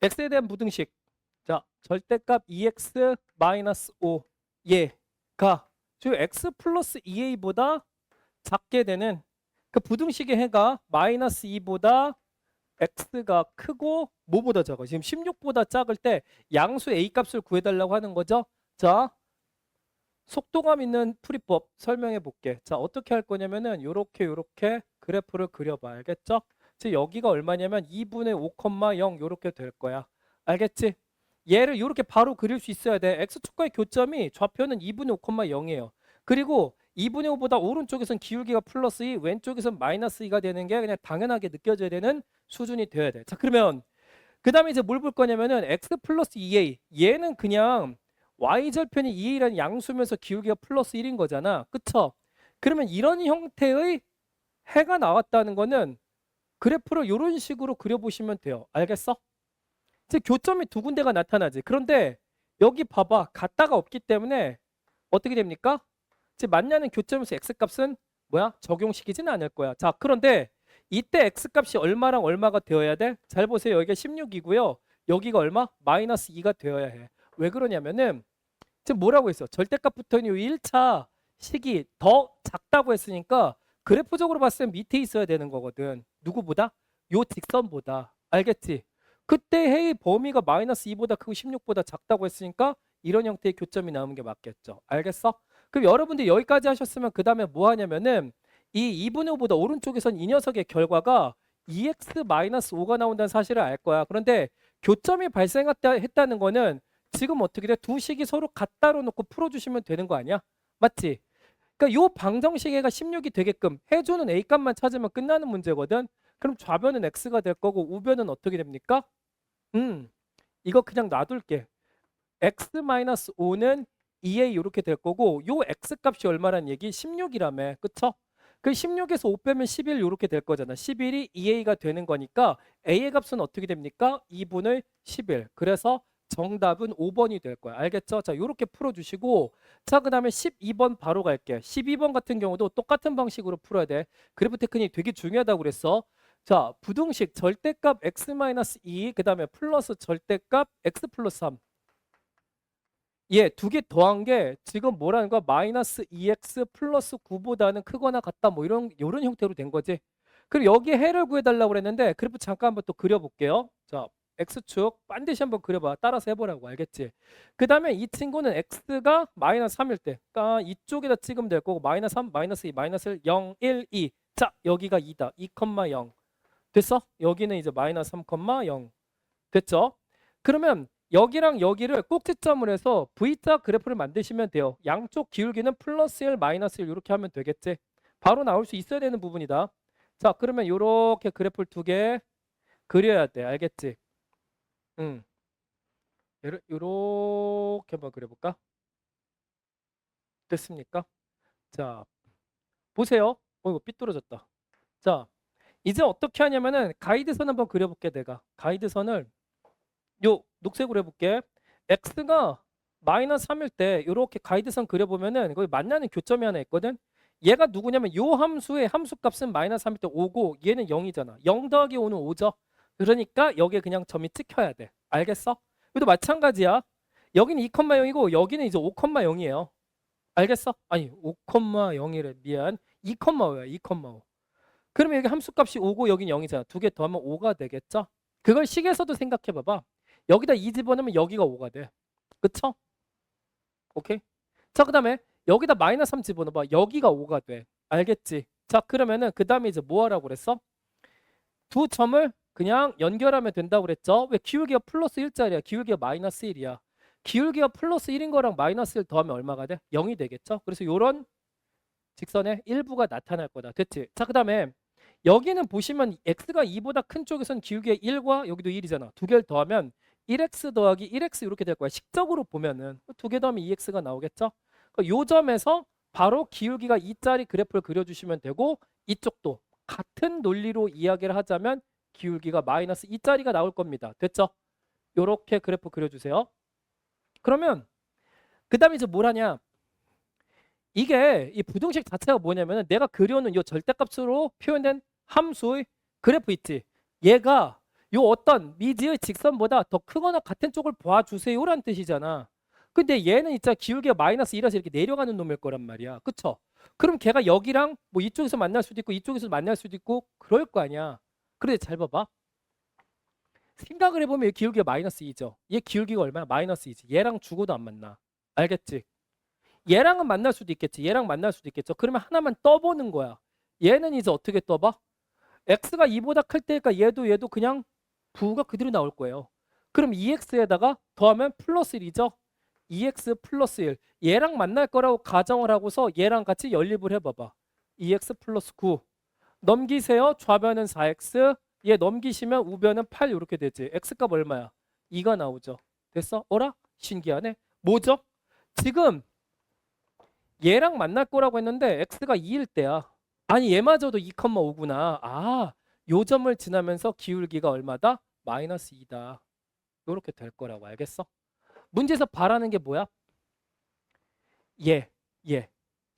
x에 대한 부등식. 자, 절대값 2x-5 얘가 저 x 플러스 2a보다 작게 되는 그 부등식의 해가 마이너스 2보다 x가 크고 뭐보다 작아? 지금 16보다 작을 때 양수 a 값을 구해달라고 하는 거죠. 자, 속도감 있는 풀이법 설명해 볼게. 자, 어떻게 할 거냐면은 요렇게 그래프를 그려봐. 알겠죠? 지금 여기가 얼마냐면 2분의 5,0 요렇게 될 거야. 알겠지? 얘를 요렇게 바로 그릴 수 있어야 돼. x축과의 교점이 좌표는 2분의 5,0이에요. 그리고 2분의 5보다 오른쪽에선 기울기가 플러스 2, 왼쪽에선 마이너스 2가 되는 게 그냥 당연하게 느껴져야 되는 수준이 돼야 돼. 자, 그러면 그 다음에 이제 뭘 볼 거냐면은 x 플러스 2a 얘는 그냥 y절편이 2a라는 양수면서 기울기가 플러스 1인 거잖아. 그쵸? 그러면 이런 형태의 해가 나왔다는 거는 그래프를 이런 식으로 그려보시면 돼요. 알겠어? 즉 교점이 두 군데가 나타나지. 그런데 여기 봐봐. 같다가 없기 때문에 어떻게 됩니까? 즉 만나는 교점에서 x값은 뭐야? 적용시키지는 않을 거야. 자, 그런데 이때 x값이 얼마랑 얼마가 되어야 돼? 잘 보세요. 여기가 16이고요. 여기가 얼마? 마이너스 2가 되어야 해. 왜 그러냐면은 지금 뭐라고 했어? 절대값 붙어있는 이 1차 식이 더 작다고 했으니까 그래프적으로 봤을 때 밑에 있어야 되는 거거든. 누구보다? 요 직선보다. 알겠지? 그때 해의 범위가 마이너스 2보다 크고 16보다 작다고 했으니까 이런 형태의 교점이 나오는 게 맞겠죠. 알겠어? 그럼 여러분들 여기까지 하셨으면 그 다음에 뭐 하냐면은 이 2분의 5보다 오른쪽에선 이 녀석의 결과가 2x-5가 나온다는 사실을 알 거야. 그런데 교점이 발생했다는 거는 지금 어떻게 돼? 두 식이 서로 같다로 놓고 풀어주시면 되는 거 아니야? 맞지? 그러니까 요 방정식에가 16이 되게끔 해주는 a 값만 찾으면 끝나는 문제거든. 그럼 좌변은 x가 될 거고 우변은 어떻게 됩니까? 이거 그냥 놔둘게. x-5는 2a 이렇게 될 거고 요 x 값이 얼마란 얘기? 16이라며. 그쵸? 그 16에서 5 빼면 11 이렇게 될 거잖아. 11이 2a가 되는 거니까 a의 값은 어떻게 됩니까? 2분의 11. 그래서 정답은 5번이 될 거야. 알겠죠? 자, 이렇게 풀어주시고 자, 그 다음에 12번 바로 갈게. 12번 같은 경우도 똑같은 방식으로 풀어야 돼. 그래프 테크닉 되게 중요하다고 그랬어. 자, 부등식 절대값 x-2 그 다음에 플러스 절대값 x 플러스 3. 예, 두 개 더한 게 지금 뭐라는 거야? 마이너스 2x 플러스 9보다는 크거나 같다 뭐 이런 형태로 된 거지. 그리고 여기에 해를 구해달라고 그랬는데 그래프 잠깐 한번 또 그려볼게요. 자, x축 반드시 한번 그려봐. 따라서 해보라고. 알겠지? 그 다음에 이 친구는 x가 마이너스 3일 때 그러니까 이쪽에다 찍으면 될 거고 마이너스 3, 마이너스 2, 마이너스 1, 0, 1, 2. 자, 여기가 2다. 2,0 됐어? 여기는 이제 마이너스 3,0 됐죠? 그러면 여기랑 여기를 꼭지점을 해서 V자 그래프를 만드시면 돼요. 양쪽 기울기는 플러스 1, 마이너스 1 이렇게 하면 되겠지. 바로 나올 수 있어야 되는 부분이다. 자, 그러면 이렇게 그래프를 두 개 그려야 돼. 알겠지? 요렇게 한번 그려볼까? 됐습니까? 자, 보세요. 이거 삐뚤어졌다. 자, 이제 어떻게 하냐면은 가이드선 한번 그려볼게. 내가 가이드선을 요 녹색으로 해볼게. x가 마이너스 3일 때 이렇게 가이드선 그려보면은 거기 만나는 교점이 하나 있거든. 얘가 누구냐면 요 함수의 함수값은 마이너스 3일 때 5고 얘는 0이잖아. 0 더하기 5는 5죠. 그러니까 여기에 그냥 점이 찍혀야 돼. 알겠어? 여기도 마찬가지야. 여기는 2,0이고 여기는 이제 5,0이에요. 알겠어? 아니 5,0이래. 미안. 2,5야. 2,5. 그러면 여기 함수값이 5고 여긴 0이잖아. 두 개 더하면 5가 되겠죠? 그걸 식에서도 생각해 봐봐. 여기다 2 집어넣으면 여기가 5가 돼. 그쵸? 오케이? 자, 그 다음에 여기다 마이너스 3 집어넣어봐. 여기가 5가 돼. 알겠지? 자, 그러면은 그 다음에 이제 뭐 하라고 그랬어? 두 점을 그냥 연결하면 된다고 그랬죠? 왜 기울기가 플러스 1짜리야? 기울기가 마이너스 1이야. 기울기가 플러스 1인 거랑 마이너스 1 더하면 얼마가 돼? 0이 되겠죠? 그래서 요런 직선의 일부가 나타날 거다. 됐지? 자, 그 다음에 여기는 보시면 x가 2보다 큰 쪽에선 기울기가 1과 여기도 1이잖아. 두 개를 더하면 1x 더하기 1x 이렇게 될 거야. 식적으로 보면은 두 개 더하면 2x가 나오겠죠? 요 점에서 바로 기울기가 2짜리 그래프를 그려주시면 되고 이쪽도 같은 논리로 이야기를 하자면 기울기가 마이너스 2짜리가 나올 겁니다. 됐죠? 요렇게 그래프 그려주세요. 그러면 그 다음에 이제 뭘 하냐? 이게 이 부등식 자체가 뭐냐면 내가 그려놓은 이 절대값으로 표현된 함수의 그래프 있지. 얘가 요 어떤 미지의 직선보다 더 크거나 같은 쪽을 봐주세요라는 뜻이잖아. 근데 얘는 진짜 기울기가 마이너스 1이라서 이렇게 내려가는 놈일 거란 말이야. 그쵸? 그럼 걔가 여기랑 뭐 이쪽에서 만날 수도 있고 이쪽에서 만날 수도 있고 그럴 거 아니야. 그런데 잘 봐봐. 생각을 해보면 얘 기울기가 마이너스 2죠. 얘 기울기가 얼마야? 마이너스 2지. 얘랑 죽어도 안 만나. 알겠지? 얘랑은 만날 수도 있겠지. 얘랑 만날 수도 있겠죠. 그러면 하나만 떠보는 거야. 얘는 이제 어떻게 떠봐? x가 2보다 클 때니까 얘도 그냥 부가 그대로 나올 거예요. 그럼 2x에다가 더하면 플러스 1이죠. 2x 플러스 1. 얘랑 만날 거라고 가정을 하고서 얘랑 같이 연립을 해봐봐. 2x 플러스 9. 넘기세요. 좌변은 4x. 얘 넘기시면 우변은 8 이렇게 되지. x값 얼마야? 2가 나오죠. 됐어? 어라? 신기하네. 뭐죠? 지금 얘랑 만날 거라고 했는데 x가 2일 때야. 아니 얘마저도 2,5구나. 아, 요 점을 지나면서 기울기가 얼마다? 마이너스 2다. 요렇게 될 거라고. 알겠어? 문제에서 바라는 게 뭐야?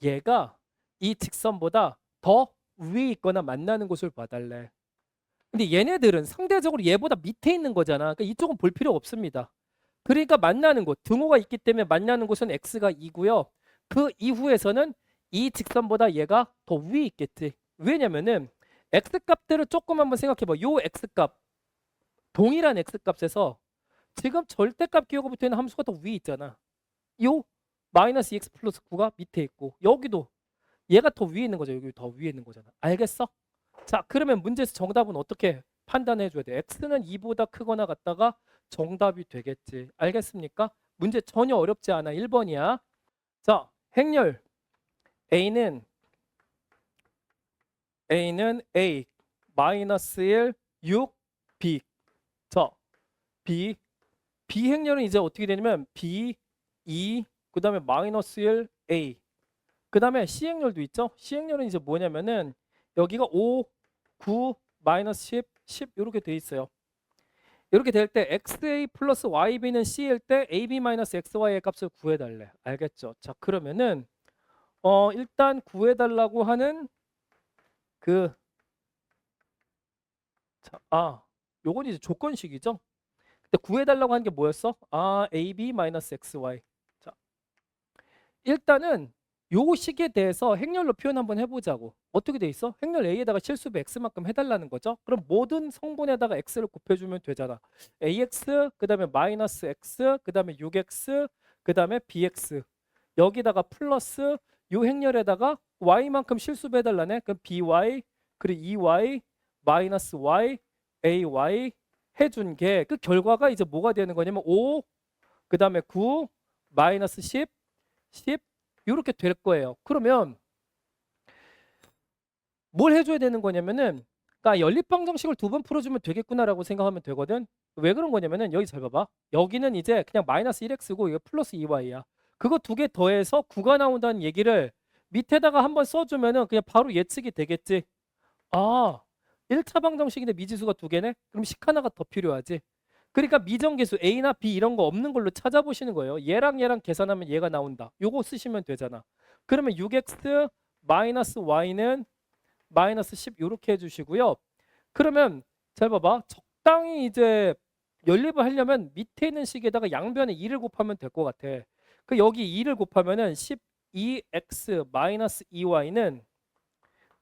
얘가 이 직선보다 더 위에 있거나 만나는 곳을 봐달래. 근데 얘네들은 상대적으로 얘보다 밑에 있는 거잖아. 그러니까 이쪽은 볼 필요 없습니다. 그러니까 만나는 곳, 등호가 있기 때문에 만나는 곳은 x가 2고요. 그 이후에서는 이 직선보다 얘가 더 위에 있겠지. 왜냐면은 x값들을 조금 한번 생각해봐. 요 x값, 동일한 x값에서 지금 절대값 기억으로 붙어 있는 함수가 더 위에 있잖아. 요 마이너스 2x 플러스 9가 밑에 있고 여기도 얘가 더 위에 있는 거죠. 여기 더 위에 있는 거잖아. 알겠어? 자, 그러면 문제에서 정답은 어떻게 판단해 줘야 돼? x는 2보다 크거나 같다가 정답이 되겠지. 알겠습니까? 문제 전혀 어렵지 않아. 1번이야. 자, 행렬 a는 a 마이너스 1 6 b. 자, b 행렬은 이제 어떻게 되냐면 b 2 그다음에 마이너스 1 a. 그다음에 c 행렬도 있죠. c 행렬은 이제 뭐냐면은 여기가 5 9 마이너스 10 10 이렇게 돼 있어요. 이렇게 될 때 xa 플러스 yb는 c일 때 ab 마이너스 xy의 값을 구해달래. 알겠죠? 자, 그러면은 일단 구해달라고 하는 그 요건 이제 조건식이죠. 근데 구해달라고 하는 게 뭐였어? ab 마이너스 xy. 자, 일단은 요 식에 대해서 행렬로 표현 한번 해보자고. 어떻게 돼 있어? 행렬 a에다가 실수배 x만큼 해달라는 거죠. 그럼 모든 성분에다가 x를 곱해주면 되잖아. ax 그 다음에 마이너스 x 그 다음에 6x 그 다음에 bx 여기다가 플러스 요 행렬에다가 y만큼 실수배 해달라네. 그럼 by 그리고 2y 마이너스 y ay 해준 게 그 결과가 이제 뭐가 되는 거냐면 5 그 다음에 9 마이너스 10 이렇게 될 거예요. 그러면 뭘 해줘야 되는 거냐면은 그러니까 연립방정식을 2번 풀어주면 되겠구나라고 생각하면 되거든. 왜 그런 거냐면은 여기 잘 봐봐. 여기는 이제 그냥 마이너스 1x고 이거 플러스 2y야. 그거 두 개 더해서 9가 나온다는 얘기를 밑에다가 한번 써주면은 그냥 바로 예측이 되겠지. 1차 방정식인데 미지수가 2개네? 그럼 식 하나가 더 필요하지. 그러니까 미정계수 A나 B 이런 거 없는 걸로 찾아보시는 거예요. 얘랑 계산하면 얘가 나온다. 요거 쓰시면 되잖아. 그러면 6x 마이너스 y는 마이너스 10 이렇게 해주시고요. 그러면 잘 봐봐. 적당히 이제 연립을 하려면 밑에 있는 식에다가 양변에 2를 곱하면 될 것 같아. 그 여기 2를 곱하면은 12x 마이너스 2y는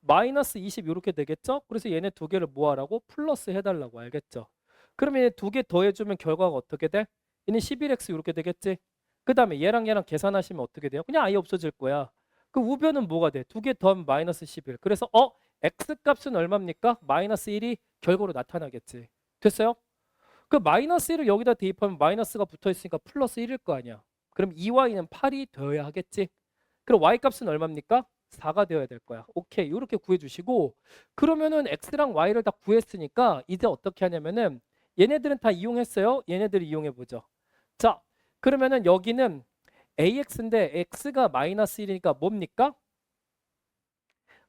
마이너스 20 이렇게 되겠죠? 그래서 얘네 두 개를 뭐하라고? 플러스 해달라고. 알겠죠? 그러면 얘 두 개 더해주면 결과가 어떻게 돼? 얘는 11x 이렇게 되겠지? 그 다음에 얘랑 계산하시면 어떻게 돼요? 그냥 아예 없어질 거야. 그 우변은 뭐가 돼? 두 개 더하면 마이너스 11. 그래서 x값은 얼마입니까? 마이너스 1이 결과로 나타나겠지. 됐어요? 그 마이너스 1을 여기다 대입하면 마이너스가 붙어있으니까 플러스 1일 거 아니야. 그럼 2y는 8이 되어야 하겠지? 그럼 y값은 얼마입니까? 4가 되어야 될 거야. 오케이. 이렇게 구해주시고 그러면은 x랑 y를 다 구했으니까 이제 어떻게 하냐면은 얘네들은 다 이용했어요. 얘네들 이용해보죠. 자, 그러면은 여기는 ax인데 x가 마이너스 1이니까 뭡니까?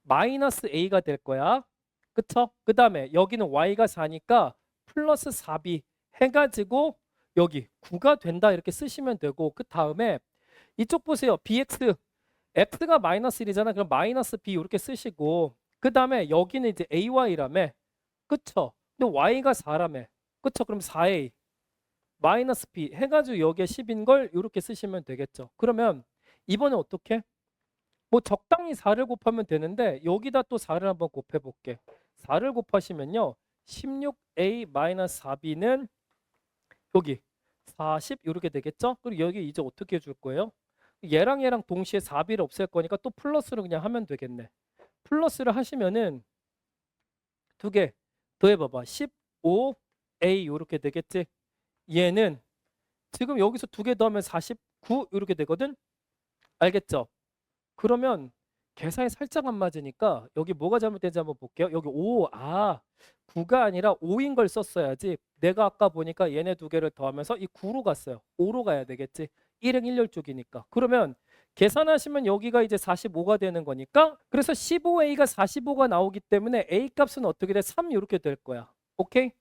마이너스 a가 될 거야. 그쵸? 그 다음에 여기는 y가 4니까 플러스 4b 해가지고 여기 9가 된다 이렇게 쓰시면 되고 그 다음에 이쪽 보세요. bx x가 마이너스 1이잖아. 그럼 마이너스 b 이렇게 쓰시고 그 다음에 여기는 이제 ay라며. 그쵸? 근데 y가 4라며. 그쵸? 그럼 4a 마이너스 b 해가지고 여기에 10인 걸 이렇게 쓰시면 되겠죠. 그러면 이번에 어떻게? 뭐 적당히 4를 곱하면 되는데 여기다 또 4를 한번 곱해 볼게. 4를 곱하시면요. 16a 마이너스 4b는 여기 40 이렇게 되겠죠? 그리고 여기 이제 어떻게 해줄 거예요? 얘랑 동시에 4b를 없앨 거니까 또 플러스를 그냥 하면 되겠네. 플러스를 하시면은 두 개 더해봐봐. 15a 이렇게 되겠지? 얘는 지금 여기서 두 개 더하면 49 이렇게 되거든? 알겠죠? 그러면 계산이 살짝 안 맞으니까 여기 뭐가 잘못된지 한번 볼게요. 여기 5, 9가 아니라 5인 걸 썼어야지. 내가 아까 보니까 얘네 두 개를 더하면서 이 9로 갔어요. 5로 가야 되겠지. 일행 일렬쪽이니까. 그러면 계산하시면 여기가 이제 45가 되는 거니까 그래서 15a가 45가 나오기 때문에 a 값은 어떻게 돼? 3 이렇게 될 거야. 오케이?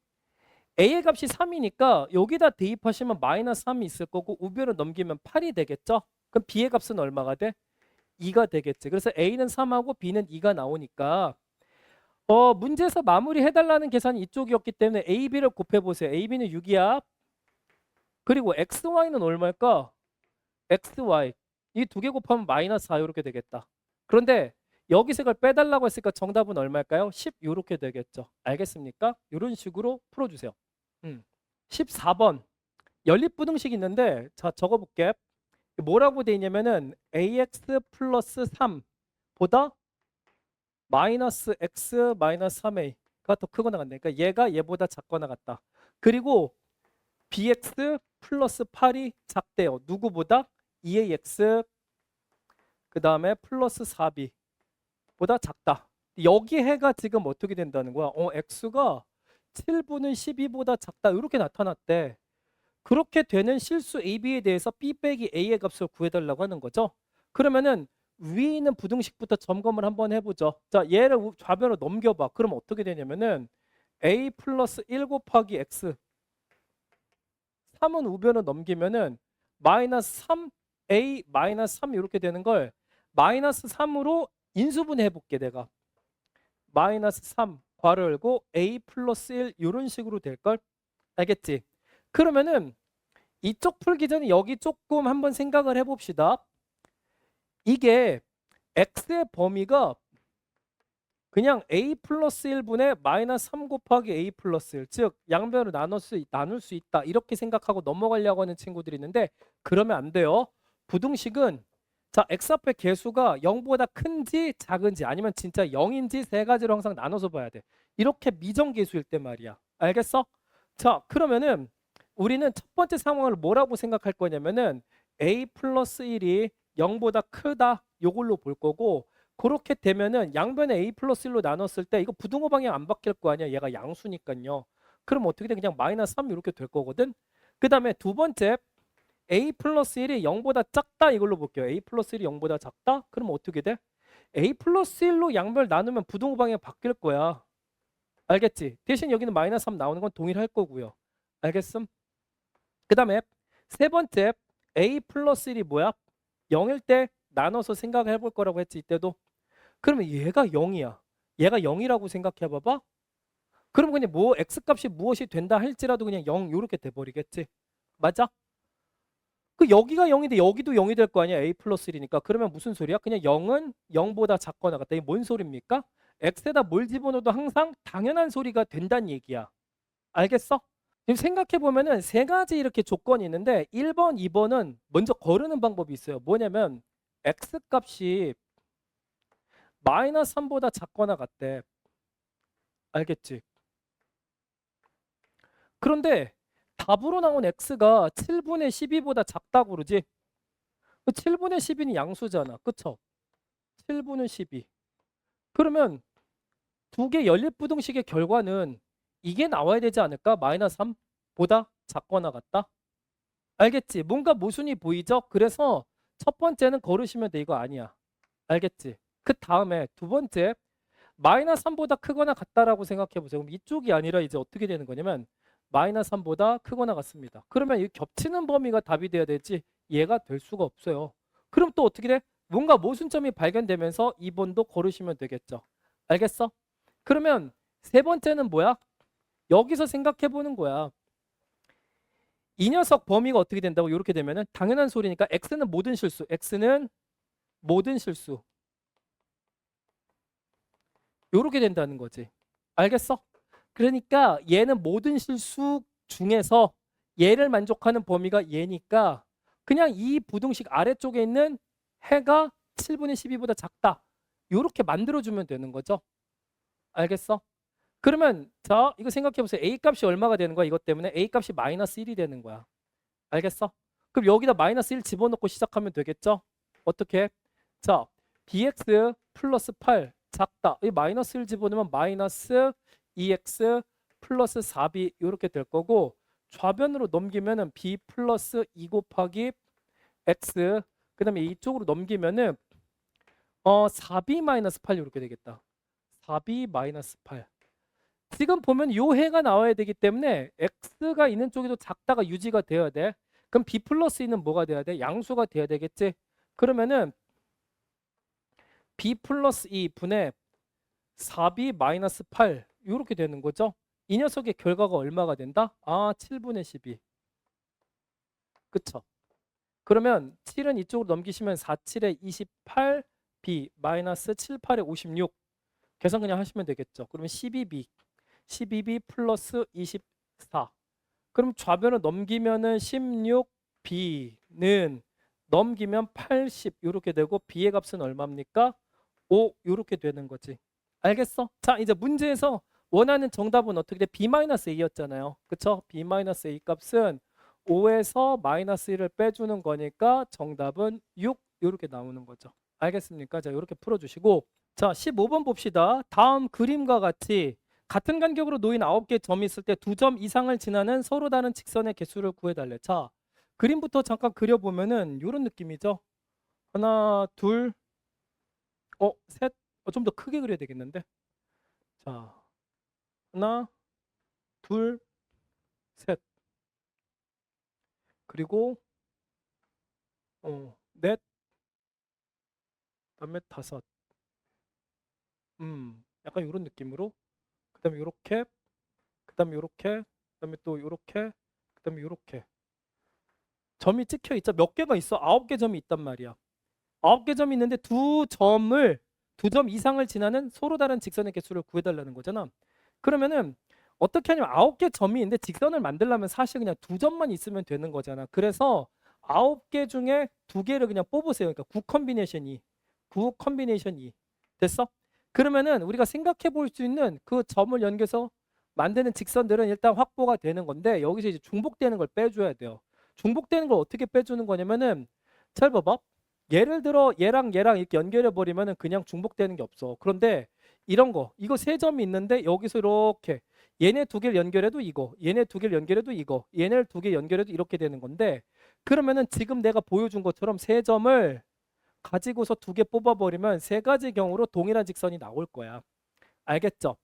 a의 값이 3이니까 여기다 대입하시면 마이너스 3이 있을 거고 우변을 넘기면 8이 되겠죠? 그럼 b의 값은 얼마가 돼? 2가 되겠지. 그래서 a는 3하고 b는 2가 나오니까 문제에서 마무리해달라는 계산이 이쪽이었기 때문에 a, b를 곱해보세요. a, b는 6이야. 그리고 x, y는 얼마일까? x, y 이 두 개 곱하면 마이너스 4 이렇게 되겠다. 그런데 여기서 이걸 빼달라고 했으니까 정답은 얼마일까요? 10 이렇게 되겠죠. 알겠습니까? 이런 식으로 풀어주세요. 14번 연립부등식 있는데 자 적어볼게. 뭐라고 돼 있냐면은 ax 플러스 3보다 마이너스 x 마이너스 3a가 더 크거나 같네. 그러니까 얘가 얘보다 작거나 같다. 그리고 bx 플러스 8이 작대요. 누구보다? 2ax 그 다음에 플러스 4b보다 작다. 여기 해가 지금 어떻게 된다는 거야? x가 7분의 12보다 작다. 이렇게 나타났대. 그렇게 되는 실수 AB에 대해서 B 빼기 A의 값을 구해달라고 하는 거죠. 그러면은 위에 있는 부등식부터 점검을 한번 해보죠. 자, 얘를 좌변으로 넘겨봐. 그럼 어떻게 되냐면은 A 플러스 1 곱하기 X 3은 우변으로 넘기면은 마이너스 3A 마이너스 3 이렇게 되는 걸 마이너스 3으로 인수분해 해볼게 내가. 마이너스 3 괄호 열고 A 플러스 1 이런 식으로 될걸? 알겠지? 그러면은 이쪽 풀기 전에 여기 조금 한번 생각을 해봅시다. 이게 x의 범위가 그냥 a 플러스 1분의 마이너스 3 곱하기 a 플러스 1, 즉 양변으로 나눌 수 있다 이렇게 생각하고 넘어가려고 하는 친구들이 있는데 그러면 안 돼요. 부등식은 자 x 앞에 개수가 0보다 큰지 작은지 아니면 진짜 0인지 세 가지로 항상 나눠서 봐야 돼. 이렇게 미정계수일 때 말이야. 알겠어? 자 그러면은 우리는 첫 번째 상황을 뭐라고 생각할 거냐면은 a 플러스 1이 0보다 크다 요걸로 볼 거고 그렇게 되면은 양변에 a 플러스 1로 나눴을 때 이거 부등호 방향 안 바뀔 거 아니야. 얘가 양수니까요. 그럼 어떻게 돼? 그냥 마이너스 3 이렇게 될 거거든. 그 다음에 두 번째 a 플러스 1이 0보다 작다 이걸로 볼게요. a 플러스 1이 0보다 작다? 그럼 어떻게 돼? a 플러스 1로 양변을 나누면 부등호 방향 바뀔 거야. 알겠지? 대신 여기는 마이너스 3 나오는 건 동일할 거고요. 알겠음? 그 다음에 세 번째 a 플러스 1이 뭐야? 0일 때 나눠서 생각해 볼 거라고 했지 이때도. 그러면 얘가 0이야. 얘가 0이라고 생각해 봐봐. 그럼 그냥 뭐 x값이 무엇이 된다 할지라도 그냥 0 이렇게 돼버리겠지. 맞아? 그 여기가 0인데 여기도 0이 될 거 아니야. a 플러스 1이니까. 그러면 무슨 소리야? 그냥 0은 0보다 작거나 같다. 이게 뭔 소리입니까? x에다 뭘 집어넣어도 항상 당연한 소리가 된다는 얘기야. 알겠어? 지금 생각해 보면은 세 가지 이렇게 조건이 있는데 1번, 2번은 먼저 거르는 방법이 있어요. 뭐냐면 x 값이 마이너스 3보다 작거나 같대. 알겠지? 그런데 답으로 나온 x가 7분의 12보다 작다고 그러지? 7분의 12는 양수잖아. 그쵸? 7분의 12. 그러면 두 개 연립부등식의 결과는 이게 나와야 되지 않을까? 마이너스 3보다 작거나 같다? 알겠지? 뭔가 모순이 보이죠? 그래서 첫 번째는 거르시면 돼. 이거 아니야. 알겠지? 그 다음에 두 번째 마이너스 3보다 크거나 같다라고 생각해 보세요. 그럼 이쪽이 아니라 이제 어떻게 되는 거냐면 마이너스 3보다 크거나 같습니다. 그러면 이 겹치는 범위가 답이 돼야 되지 얘가 될 수가 없어요. 그럼 또 어떻게 돼? 뭔가 모순점이 발견되면서 2번도 거르시면 되겠죠. 알겠어? 그러면 세 번째는 뭐야? 여기서 생각해 보는 거야. 이 녀석 범위가 어떻게 된다고? 이렇게 되면은 당연한 소리니까 x는 모든 실수, x는 모든 실수. 이렇게 된다는 거지. 알겠어? 그러니까 얘는 모든 실수 중에서 얘를 만족하는 범위가 얘니까 그냥 이 부등식 아래쪽에 있는 해가 7분의 12보다 작다. 이렇게 만들어주면 되는 거죠. 알겠어? 그러면 자 이거 생각해 보세요. A 값이 얼마가 되는 거야? 이것 때문에 A 값이 마이너스 1이 되는 거야. 알겠어? 그럼 여기다 마이너스 1 집어넣고 시작하면 되겠죠? 어떻게? 자, bx 플러스 8 작다. 이 마이너스 1 집어넣으면 마이너스 2x 플러스 4b 이렇게 될 거고 좌변으로 넘기면은 b 플러스 2 곱하기 x 그 다음에 이쪽으로 넘기면은 4b 마이너스 8 이렇게 되겠다. 4b 마이너스 8 지금 보면 요 해가 나와야 되기 때문에 x가 있는 쪽에도 작다가 유지가 되어야 돼. 그럼 b 플러스 2는 뭐가 돼야 돼? 양수가 돼야 되겠지? 그러면은 b 플러스 2 분의 4b 마이너스 8 이렇게 되는 거죠. 이 녀석의 결과가 얼마가 된다? 7분의 12. 그쵸? 그러면 7은 이쪽으로 넘기시면 4, 7에 28, b 마이너스 7, 8에 56 계산 그냥 하시면 되겠죠. 그러면 12b 12b 플러스 24 그럼 좌변을 넘기면은 16b는 넘기면 80 이렇게 되고 b의 값은 얼마입니까? 5 이렇게 되는 거지. 알겠어? 자 이제 문제에서 원하는 정답은 어떻게 돼? b-a였잖아요. 그쵸? b-a 값은 5에서 마이너스 1을 빼주는 거니까 정답은 6 이렇게 나오는 거죠. 알겠습니까? 자 이렇게 풀어주시고 자 15번 봅시다. 다음 그림과 같이 같은 간격으로 놓인 9개 점이 있을 때 2점 이상을 지나는 서로 다른 직선의 개수를 구해달래. 자 그림부터 잠깐 그려보면은 이런 느낌이죠. 하나 둘 셋 좀 더 크게 그려야 되겠는데. 자 하나 둘 셋 그리고 넷 그다음에 다섯 약간 이런 느낌으로 그다음에 요렇게 그다음에 요렇게 그다음에 또 요렇게 그다음에 요렇게 점이 찍혀 있죠. 몇 개가 있어? 9개 점이 있단 말이야. 9개 점이 있는데 두 점 이상을 지나는 서로 다른 직선의 개수를 구해달라는 거잖아. 그러면은 어떻게 하냐면 9개 점이 있는데 직선을 만들려면 사실 그냥 2점만 있으면 되는 거잖아. 그래서 9개 중에 2개를 그냥 뽑으세요. 그러니까 9 컨비네이션 2. 9 컨비네이션 2. 됐어? 그러면은 우리가 생각해 볼 수 있는 그 점을 연결해서 만드는 직선들은 일단 확보가 되는 건데 여기서 이제 중복되는 걸 빼줘야 돼요. 중복되는 걸 어떻게 빼주는 거냐면은 잘 봐봐. 예를 들어 얘랑 얘랑 이렇게 연결해 버리면은 그냥 중복되는 게 없어. 그런데 이런 거 이거 세 점이 있는데 여기서 이렇게 얘네 두 개를 연결해도 이거 얘네 두 개를 연결해도 이거 얘네를 두 개 연결해도 이렇게 되는 건데 그러면은 지금 내가 보여준 것처럼 세 점을 가지고서 두 개 뽑아버리면 세 가지 경우로 동일한 직선이 나올 거야. 알겠죠?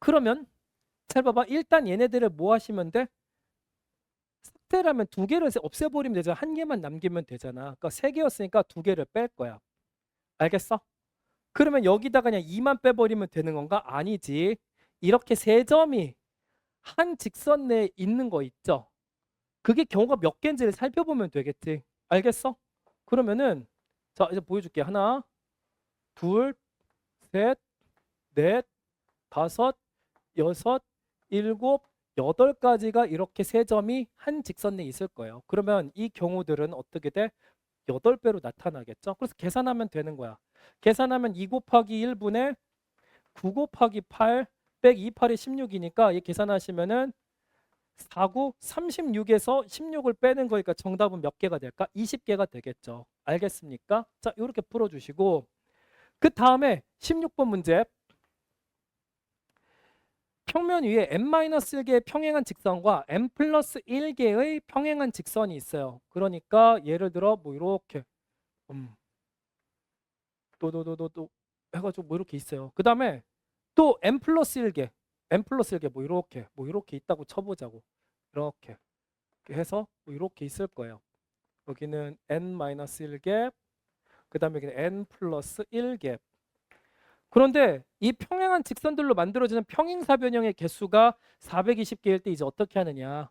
그러면 잘 봐봐. 일단 얘네들을 뭐 하시면 돼? 삭제라면 두 개를 없애버리면 되잖아. 한 개만 남기면 되잖아. 그러니까 세 개였으니까 두 개를 뺄 거야. 알겠어? 그러면 여기다가 그냥 2만 빼버리면 되는 건가? 아니지. 이렇게 세 점이 한 직선 내에 있는 거 있죠? 그게 경우가 몇 개인지를 살펴보면 되겠지. 알겠어? 그러면은 자 이제 보여줄게. 하나, 둘, 셋, 넷, 다섯, 여섯, 일곱, 여덟 가지가 이렇게 세 점이 한 직선 내에 있을 거예요. 그러면 이 경우들은 어떻게 돼? 8배로 나타나겠죠? 그래서 계산하면 되는 거야. 계산하면 2 곱하기 1분의 9 곱하기 8 빼기 2, 8이 16이니까 이 계산하시면은 4, 9, 36에서 16을 빼는 거니까 정답은 몇 개가 될까? 20개가 되겠죠. 알겠습니까? 자, 이렇게 풀어주시고 그 다음에 16번 문제 평면 위에 n-1개의 평행한 직선과 n 플러스 1개의 평행한 직선이 있어요. 그러니까 예를 들어 뭐 이렇게 또 해가지고 뭐 이렇게 있어요. 그 다음에 또 n 플러스 1개 뭐 이렇게 있다고 쳐보자고. 이렇게 해서 뭐 이렇게 있을 거예요. 여기는 n-1개 그 다음에 여기는 n 플러스 1개 그런데 이 평행한 직선들로 만들어지는 평행사변형의 개수가 420개일 때 이제 어떻게 하느냐.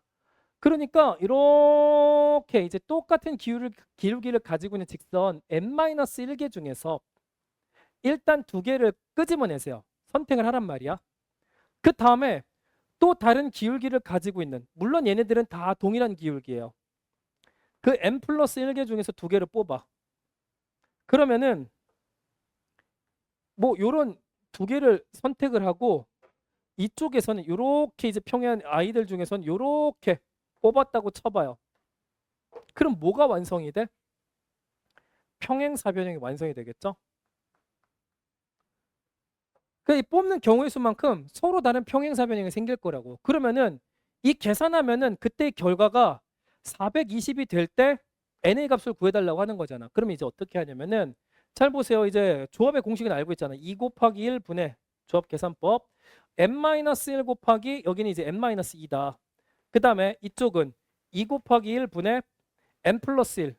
그러니까 이렇게 이제 똑같은 기울기를 가지고 있는 직선 n-1개 중에서 일단 두 개를 끄집어내세요. 선택을 하란 말이야. 그 다음에 또 다른 기울기를 가지고 있는, 물론 얘네들은 다 동일한 기울기예요. 그 n+1개 중에서 두 개를 뽑아. 그러면은 뭐 요런 두 개를 선택을 하고 이쪽에서는 요렇게 이제 평행한 아이들 중에서는 요렇게 뽑았다고 쳐봐요. 그럼 뭐가 완성이 돼? 평행사변형이 완성이 되겠죠? 이 뽑는 경우의 수만큼 서로 다른 평행사변형이 생길 거라고. 그러면은 이 계산하면은 그때의 결과가 420이 될 때 n의 값을 구해달라고 하는 거잖아. 그러면 이제 어떻게 하냐면은 잘 보세요. 이제 조합의 공식은 알고 있잖아. 2 곱하기 1분의 조합 계산법 n-1 곱하기 여기는 이제 n-2다. 그 다음에 이쪽은 2 곱하기 1분의 n+1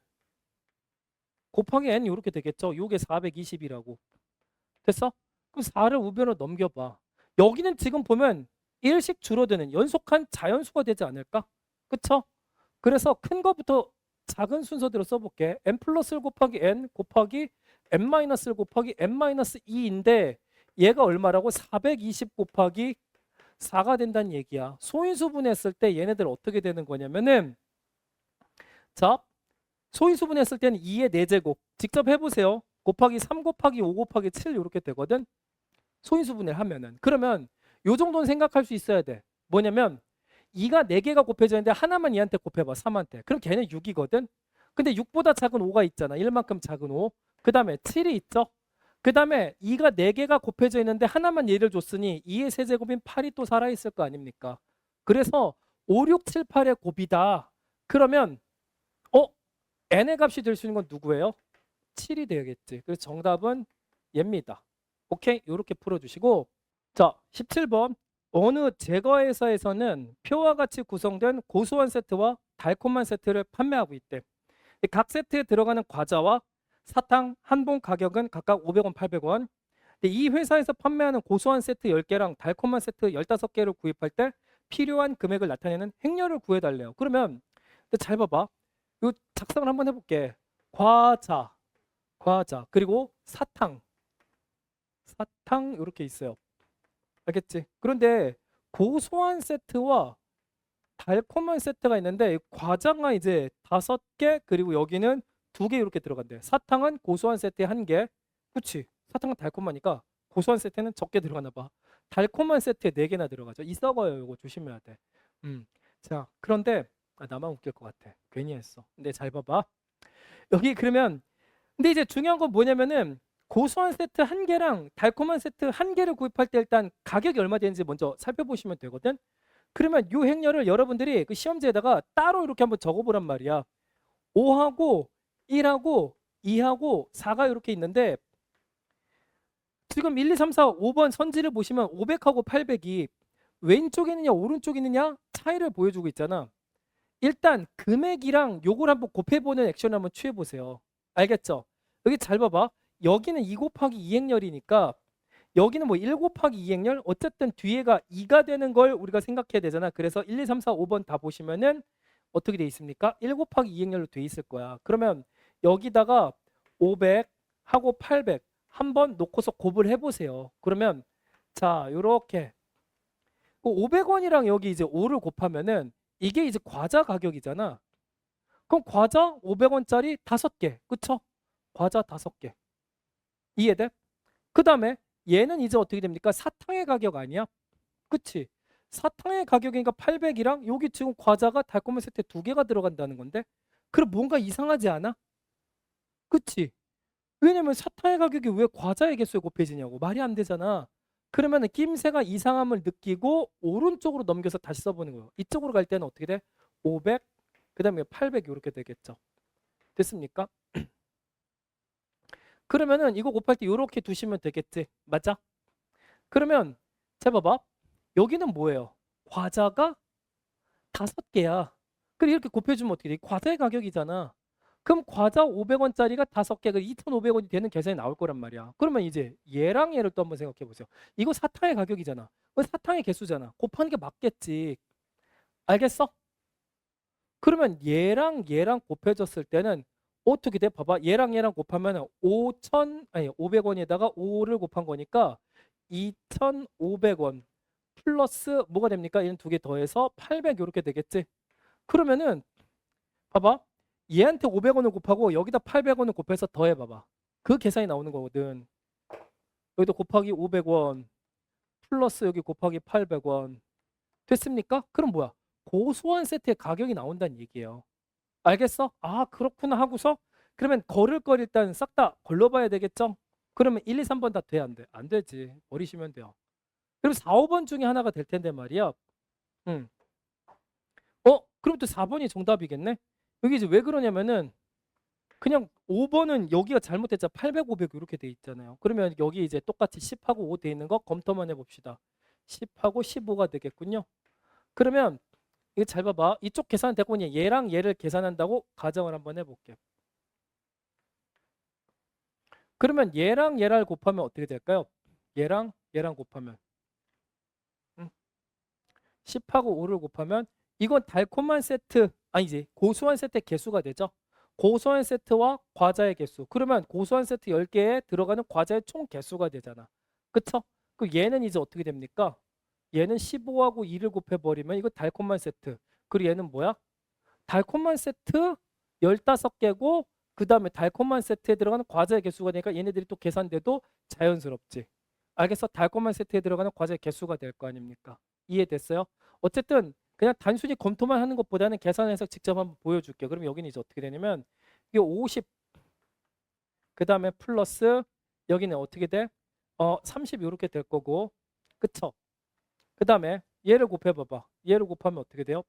곱하기 n 이렇게 되겠죠. 요게 420이라고. 됐어? 그럼 4를 우변으로 넘겨봐. 여기는 지금 보면 1씩 줄어드는 연속한 자연수가 되지 않을까? 그쵸? 그래서 큰 거부터 작은 순서대로 써볼게. n+1 곱하기 n 곱하기 n-1 곱하기 n-2인데 얘가 얼마라고? 420 곱하기 4가 된다는 얘기야. 소인수분했을 때 얘네들 어떻게 되는 거냐면은 자, 소인수분했을 때는 2의 4제곱 직접 해보세요. 곱하기 3 곱하기 5 곱하기 7 이렇게 되거든. 소인수분해를 하면은. 그러면 요 정도는 생각할 수 있어야 돼. 뭐냐면 2가 4개가 곱해져 있는데 하나만 얘한테 곱해봐. 3한테. 그럼 걔는 6이거든. 근데 6보다 작은 5가 있잖아. 1만큼 작은 5. 그 다음에 7이 있죠. 그 다음에 2가 4개가 곱해져 있는데 하나만 얘를 줬으니 2의 세제곱인 8이 또 살아있을 거 아닙니까? 그래서 5, 6, 7, 8의 곱이다. 그러면 n의 값이 될 수 있는 건 누구예요? 7이 되겠지. 그래서 정답은 얘입니다. 오케이? 이렇게 풀어주시고 자 17번 어느 제과회사에서는 표와 같이 구성된 고소한 세트와 달콤한 세트를 판매하고 있대. 각 세트에 들어가는 과자와 사탕 한 봉 가격은 각각 500원, 800원. 이 회사에서 판매하는 고소한 세트 10개랑 달콤한 세트 15개를 구입할 때 필요한 금액을 나타내는 행렬을 구해달래요. 그러면 잘 봐봐. 이 작성을 한번 해볼게. 과자 그리고 사탕 이렇게 있어요. 알겠지? 그런데 고소한 세트와 달콤한 세트가 있는데 과자가 이제 5개 그리고 여기는 2개 이렇게 들어간대. 사탕은 고소한 세트에 1개. 그치? 사탕은 달콤하니까 고소한 세트는 적게 들어가나 봐. 달콤한 세트에 4개나 들어가죠. 이 썩어요. 이거 조심해야 돼. 자, 그런데 나만 웃길 것 같아. 괜히 했어. 근데 잘 봐봐. 여기 그러면 근데 이제 중요한 건 뭐냐면은 고소한 세트 1개랑 달콤한 세트 1개를 구입할 때 일단 가격이 얼마 되는지 먼저 살펴보시면 되거든. 그러면 이 행렬을 여러분들이 그 시험지에다가 따로 이렇게 한번 적어보란 말이야. 5하고 1하고 2하고 4가 이렇게 있는데 지금 1, 2, 3, 4, 5번 선지를 보시면 500하고 800이 왼쪽에 있느냐 오른쪽에 있느냐 차이를 보여주고 있잖아. 일단 금액이랑 요걸 한번 곱해보는 액션을 한번 취해보세요. 알겠죠? 여기 잘 봐봐. 여기는 2 곱하기 2 행렬이니까 여기는 뭐 1 곱하기 2 행렬 어쨌든 뒤에가 2가 되는 걸 우리가 생각해야 되잖아. 그래서 1, 2, 3, 4, 5번 다 보시면은 어떻게 돼 있습니까? 1 곱하기 2 행렬로 돼 있을 거야. 그러면 여기다가 500하고 800 한번 놓고서 곱을 해보세요. 그러면 자 요렇게 500원이랑 여기 이제 5를 곱하면은 이게 이제 과자 가격이잖아. 그럼 과자 500원짜리 5개. 그쵸? 과자 5개. 이해돼? 그 다음에 얘는 이제 어떻게 됩니까? 사탕의 가격 아니야? 그치? 사탕의 가격이니까 800이랑 여기 지금 과자가 달콤한 세트에 2개가 들어간다는 건데 그럼 뭔가 이상하지 않아? 그치? 왜냐면 사탕의 가격이 왜 과자의 개수에 곱해지냐고. 말이 안 되잖아. 그러면 낌새가 이상함을 느끼고 오른쪽으로 넘겨서 다시 써보는 거예요. 이쪽으로 갈 때는 어떻게 돼? 500, 그 다음에 800 이렇게 되겠죠. 됐습니까? 그러면은 이거 곱할 때 이렇게 두시면 되겠지. 맞아? 그러면 잘 봐봐. 여기는 뭐예요? 과자가 5개야. 그럼 이렇게 곱해주면 어떻게 돼? 과자의 가격이잖아. 그럼 과자 500원짜리가 5개, 2,500원이 되는 계산이 나올 거란 말이야. 그러면 이제 얘랑 얘를 또 한번 생각해 보세요. 이거 사탕의 가격이잖아. 그 사탕의 개수잖아. 곱하는 게 맞겠지. 알겠어? 그러면 얘랑 얘랑 곱해졌을 때는 어떻게 돼? 봐봐. 얘랑 얘랑 곱하면 500원에다가 5를 곱한 거니까 2,500원 플러스 뭐가 됩니까? 얘는 두 개 더해서 800 이렇게 되겠지. 그러면은 봐봐. 얘한테 500원을 곱하고 여기다 800원을 곱해서 더해봐봐. 그 계산이 나오는 거거든. 여기도 곱하기 500원 플러스 여기 곱하기 800원 됐습니까? 그럼 뭐야? 고소한 세트의 가격이 나온다는 얘기예요. 알겠어? 아 그렇구나 하고서 그러면 걸을 걸 일단 싹 다 걸러봐야 되겠죠? 그러면 1, 2, 3번 다 돼? 안 돼? 안 되지. 버리시면 돼요. 그럼 4, 5번 중에 하나가 될 텐데 말이야. 음. 그럼 또 4번이 정답이겠네? 여기 이제 왜 그러냐면은 그냥 5번은 여기가 잘못됐잖아. 800, 500 이렇게 돼 있잖아요. 그러면 여기 이제 똑같이 10하고 5 돼 있는 거 검토만 해봅시다. 10하고 15가 되겠군요. 그러면 이거 잘 봐봐. 이쪽 계산 되고 그냥 얘랑 얘를 계산한다고 가정을 한번 해볼게. 그러면 얘랑 얘를 곱하면 어떻게 될까요? 얘랑 얘랑 곱하면 10하고 5를 곱하면 이건 달콤한 세트 아니지 고소한 세트의 개수가 되죠. 고소한 세트와 과자의 개수. 그러면 고소한 세트 10개에 들어가는 과자의 총 개수가 되잖아. 그쵸? 그 얘는 이제 어떻게 됩니까? 얘는 15하고 2를 곱해버리면 이거 달콤한 세트. 그리고 얘는 뭐야? 달콤한 세트 15개고 그 다음에 달콤한 세트에 들어가는 과자의 개수가 되니까 얘네들이 또 계산돼도 자연스럽지. 알겠어? 달콤한 세트에 들어가는 과자의 개수가 될 거 아닙니까? 이해됐어요? 어쨌든 그냥 단순히 검토만 하는 것보다는 계산해서 직접 한번 보여줄게요. 그럼 여기는 이제 어떻게 되냐면 이게 50, 그 다음에 플러스 여기는 어떻게 돼? 30 이렇게 될 거고 그쵸? 그 다음에 얘를 곱해봐봐. 얘를 곱하면 어떻게 돼요?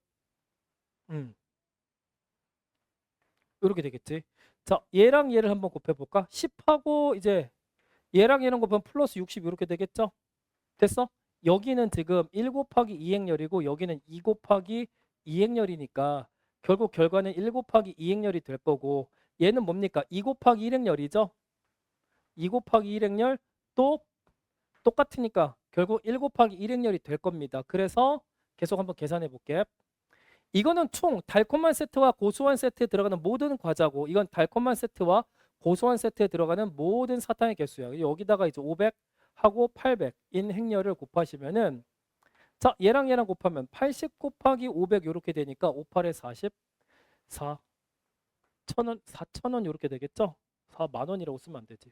이렇게 되겠지. 자, 얘랑 얘를 한번 곱해볼까? 10하고 이제 얘랑 얘랑 곱하면 플러스 60 이렇게 되겠죠? 됐어? 여기는 지금 1 곱하기 2행렬이고 여기는 2 곱하기 2행렬이니까 결국 결과는 1 곱하기 2행렬이 될 거고 얘는 뭡니까? 2 곱하기 1행렬이죠? 2 곱하기 1행렬 또 똑같으니까 결국 1 곱하기 1행렬이 될 겁니다. 그래서 계속 한번 계산해 볼게. 이거는 총 달콤한 세트와 고소한 세트에 들어가는 모든 과자고 이건 달콤한 세트와 고소한 세트에 들어가는 모든 사탕의 개수야. 여기다가 이제 500하고 800인 행렬을 곱하시면은 자 얘랑 얘랑 곱하면 80 곱하기 500 이렇게 되니까 58에 40 4 천원 4천원 이렇게 되겠죠? 4만 원이라고 쓰면 안 되지.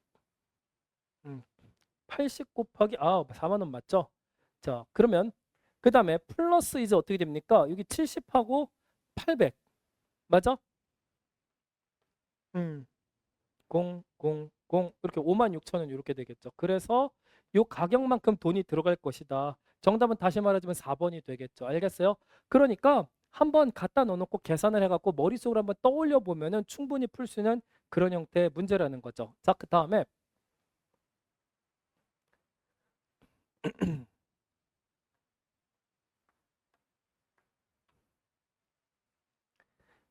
80 곱하기 4만 원 맞죠? 자 그러면 그 다음에 플러스 이제 어떻게 됩니까? 여기 70하고 800 맞아? 0, 0, 0 이렇게 56,000원 이렇게 되겠죠. 그래서 요 가격만큼 돈이 들어갈 것이다. 정답은 다시 말하자면 4번이 되겠죠. 알겠어요? 그러니까 한번 갖다 넣어놓고 계산을 해갖고 머릿속으로 한번 떠올려 보면은 충분히 풀 수 있는 그런 형태의 문제라는 거죠. 자, 그 다음에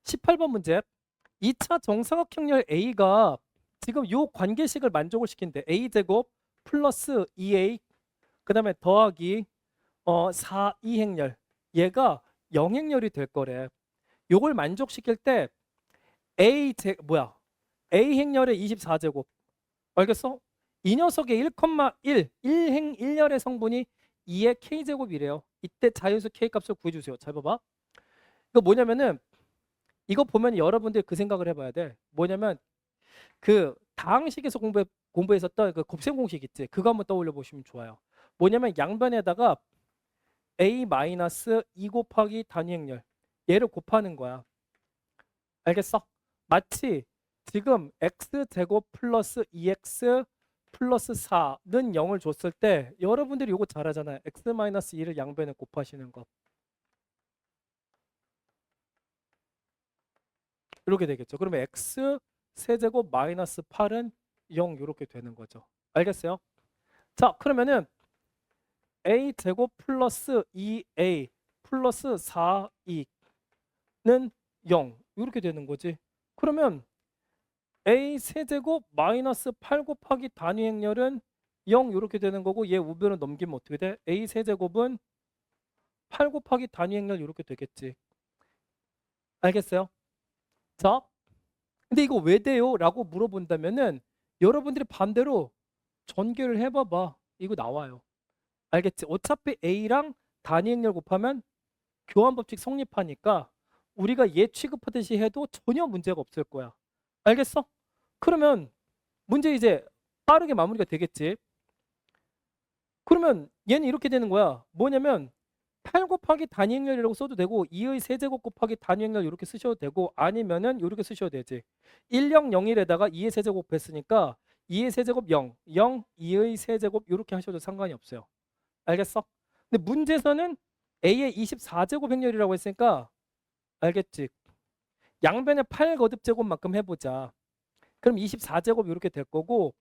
18번 문제. 2차 정사각형렬 A가 지금 요 관계식을 만족을 시킨대. A제곱 플러스 2A 그 다음에 더하기 4E행렬 얘가 0행렬이 될 거래. 요걸 만족시킬 때 A행렬의 24제곱 알겠어? 이 녀석의 1,1 1행 1열의 성분이 2의 K제곱이래요. 이때 자연수 K 값을 구해주세요. 잘 봐봐. 이거 뭐냐면은 이거 보면 여러분들 그 생각을 해봐야 돼. 뭐냐면 그 다항식에서 공부했었던 그 곱셈 공식 있지. 그거 한번 떠올려 보시면 좋아요. 뭐냐면 양변에다가 A-2 곱하기 단위행렬 얘를 곱하는 거야. 알겠어? 마치 지금 x제곱 플러스 2x 플러스 4는 0을 줬을 때 여러분들이 이거 잘하잖아요. x-2를 양변에 곱하시는 거. 이렇게 되겠죠. 그러면 x 세제곱 마이너스 8은 0 이렇게 되는 거죠. 알겠어요? 자 그러면은 a제곱 플러스 2a 플러스 4e는 0 이렇게 되는 거지. 그러면 a 세제곱 마이너스 8 곱하기 단위 행렬은 0 이렇게 되는 거고 얘 우변을 넘기면 어떻게 돼? a 세제곱은 8 곱하기 단위 행렬 이렇게 되겠지. 알겠어요? 자, 근데 이거 왜 돼요? 라고 물어본다면은 여러분들이 반대로 전개를 해봐봐. 이거 나와요. 알겠지? 어차피 a랑 단위 행렬 곱하면 교환법칙 성립하니까 우리가 얘 취급하듯이 해도 전혀 문제가 없을 거야. 알겠어? 그러면 문제 이제 빠르게 마무리가 되겠지. 그러면 얘는 이렇게 되는 거야. 뭐냐면 8 곱하기 단위 행렬이라고 써도 되고 2의 세제곱 곱하기 단위 행렬 이렇게 쓰셔도 되고 아니면은 이렇게 쓰셔도 되지. 1, 0, 0일에다가 2의 세제곱 했으니까 2의 세제곱 0, 0, 2의 세제곱 이렇게 하셔도 상관이 없어요. 알겠어? 근데 문제에서는 a의 24제곱 행렬이라고 했으니까 알겠지? 양변에 8 거듭 제곱만큼 해보자. 그럼 24제곱 이렇게 될 거고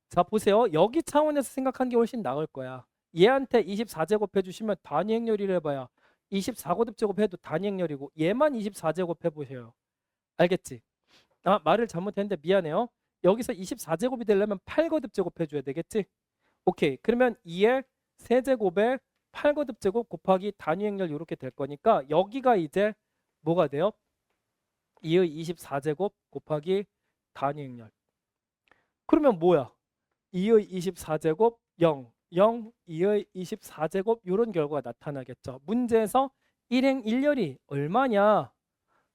자 보세요. 여기 차원에서 생각한 게 훨씬 나을 거야. 얘한테 24제곱 해주시면 단위 행렬이라 해봐야 24거듭 제곱해도 단위 행렬이고 얘만 24제곱 해보세요. 알겠지? 아 말을 잘못했는데 미안해요. 여기서 24제곱이 되려면 8거듭 제곱해줘야 되겠지? 오케이. 그러면 2의 세제곱에 8거듭 제곱 곱하기 단위 행렬 이렇게 될 거니까 여기가 이제 뭐가 돼요? 2의 24제곱 곱하기 단위 행렬. 그러면 뭐야? 2의 24제곱 0, 0, 2의 24제곱 이런 결과가 나타나겠죠. 문제에서 1행 1열이 얼마냐?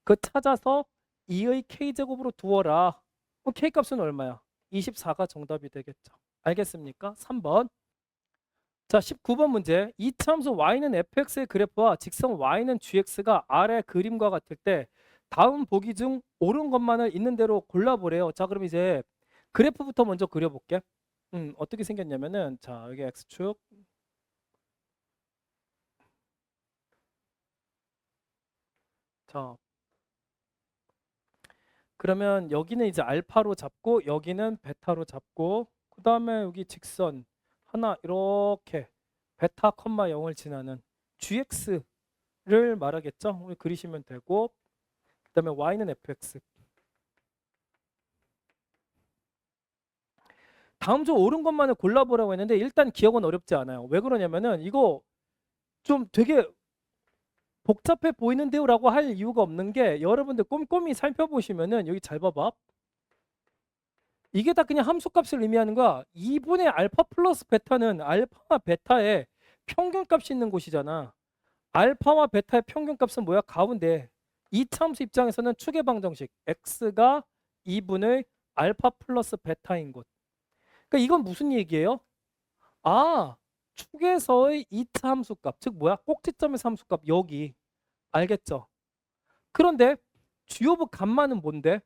그 찾아서 2의 k제곱으로 두어라. 그럼 k값은 얼마야? 24가 정답이 되겠죠. 알겠습니까? 3번. 자 19번 문제. 이차함수 y는 fx의 그래프와 직선 y는 gx가 아래 그림과 같을 때 다음 보기 중 옳은 것만을 있는 대로 골라보래요. 자 그럼 이제 그래프부터 먼저 그려볼게. 어떻게 생겼냐면은 자 여기 x축 자 그러면 여기는 이제 알파로 잡고 여기는 베타로 잡고 그 다음에 여기 직선 하나 이렇게 베타 컴마 0을 지나는 gx를 말하겠죠. 우리 그리시면 되고 그 다음에 y는 fx. 다음 중 옳은 것만을 골라보라고 했는데 일단 기억은 어렵지 않아요. 왜 그러냐면은 이거 좀 되게 복잡해 보이는데요 라고 할 이유가 없는 게 여러분들 꼼꼼히 살펴보시면은 여기 잘 봐봐. 이게 다 그냥 함수값을 의미하는 거야. 2분의 알파 플러스 베타는 알파와 베타의 평균값이 있는 곳이잖아. 알파와 베타의 평균값은 뭐야? 가운데. 이차함수 입장에서는 축의 방정식 x가 2분의 알파 플러스 베타인 곳. 그러니까 이건 무슨 얘기예요? 아, 축에서의 이차 함수값, 즉 뭐야? 꼭지점의 함수값 여기. 알겠죠? 그런데 주요부 감마는 뭔데?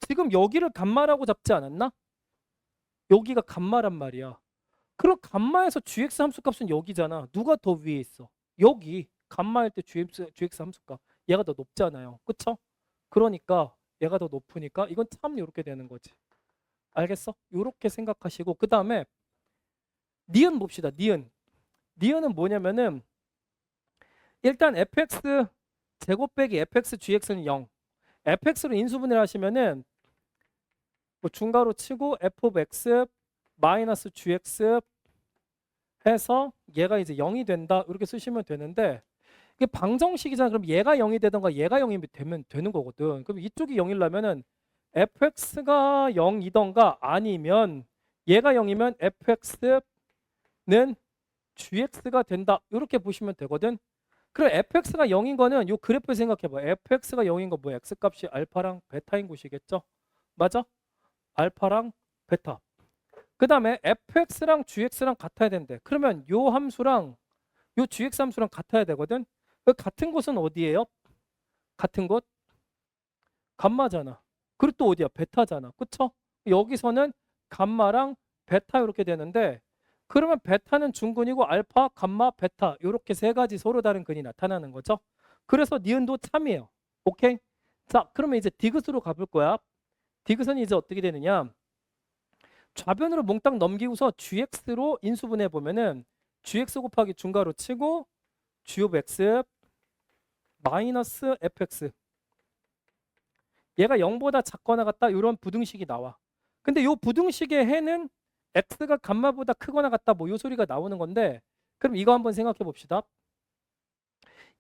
지금 여기를 감마라고 잡지 않았나? 여기가 감마란 말이야. 그럼 감마에서 gx 함수값은 여기잖아. 누가 더 위에 있어? 여기 감마할 때 gx 함수값 얘가 더 높잖아요. 그쵸? 그러니까 얘가 더 높으니까 이건 참 이렇게 되는 거지. 알겠어? 이렇게 생각하시고 그 다음에 니은 봅시다. 니은은 뭐냐면은 일단 fx 제곱 빼기 fx gx는 0. fx로 인수분해를 하시면은 뭐 중괄호 치고 f of x 마이너스 gx 해서 얘가 이제 0이 된다 이렇게 쓰시면 되는데 이게 방정식이잖아. 그럼 얘가 0이 되던가 얘가 0이 되면 되는 거거든. 그럼 이쪽이 0이려면은 fx가 0이던가 아니면 얘가 0이면 fx는 gx가 된다 이렇게 보시면 되거든. 그럼 fx가 0인 거는 이 그래프 생각해봐. fx가 0인 거 뭐 x값이 알파랑 베타인 곳이겠죠. 맞아? 알파랑 베타. 그 다음에 fx랑 gx랑 같아야 된대. 그러면 요 함수랑 요 gx 함수랑 같아야 되거든. 그 같은 곳은 어디예요? 같은 곳? 감마잖아. 그리고 또 어디야? 베타잖아. 그쵸? 여기서는 감마랑 베타 이렇게 되는데 그러면 베타는 중근이고 알파, 감마, 베타 이렇게 세 가지 서로 다른 근이 나타나는 거죠. 그래서 니은도 참이에요. 오케이? 자, 그러면 이제 디귿으로 가볼 거야. 디귿은 이제 어떻게 되느냐? 좌변으로 몽땅 넘기고서 gx로 인수분해 보면은 gx 곱하기 중괄호 치고 g of x 마이너스 fx 얘가 0보다 작거나 같다 이런 부등식이 나와. 근데 요 부등식의 해는 x가 감마보다 크거나 같다 뭐 요 소리가 나오는 건데 그럼 이거 한번 생각해 봅시다.